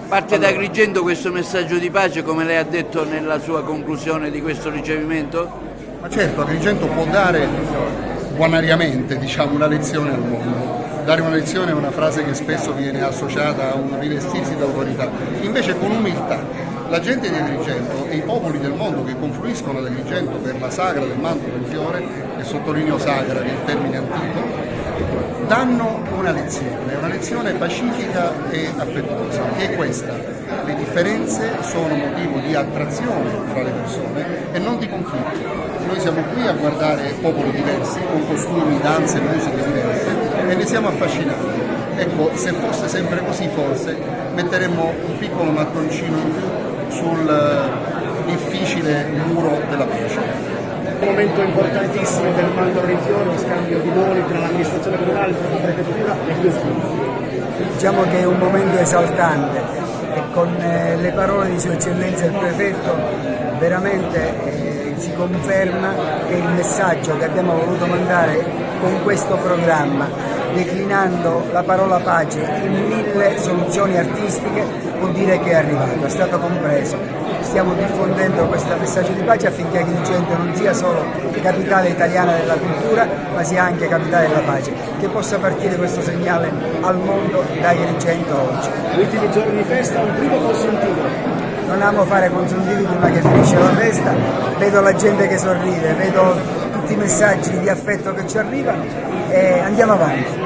Parte da Agrigento questo messaggio di pace, come lei ha detto nella sua conclusione di questo ricevimento? Ma certo, Agrigento può dare buonariamente, una lezione al mondo. Dare una lezione è una frase che spesso viene associata a un rivestirsi d'autorità. Invece con umiltà, la gente di Agrigento e i popoli del mondo che confluiscono ad Agrigento per la sagra del manto del fiore, e sottolineo sagra che è il termine antico, danno una lezione pacifica e affettuosa, che è questa: le differenze sono motivo di attrazione fra le persone e non di conflitto. Noi siamo qui a guardare popoli diversi, con costumi, danze, musiche diverse, e ne siamo affascinati. Ecco, se fosse sempre così, forse metteremmo un piccolo mattoncino in più sul difficile muro della pace. Un momento importantissimo per il Manto del Fiore, lo scambio di voli tra l'amministrazione comunale, tra la prefettura e il Fiore. Diciamo che è un momento esaltante e con le parole di Sua Eccellenza il Prefetto veramente si conferma che il messaggio che abbiamo voluto mandare con questo programma, declinando la parola pace in 1000 soluzioni artistiche, vuol dire che è arrivato, è stato compreso. Stiamo diffondendo questo messaggio di pace affinché Agrigento non sia solo capitale italiana della cultura, ma sia anche capitale della pace, che possa partire questo segnale al mondo da Agrigento oggi. Negli ultimi giorni di festa, un primo consuntivo. Non amo fare consuntivi prima che finisce la festa, vedo la gente che sorride, vedo tutti i messaggi di affetto che ci arrivano e andiamo avanti.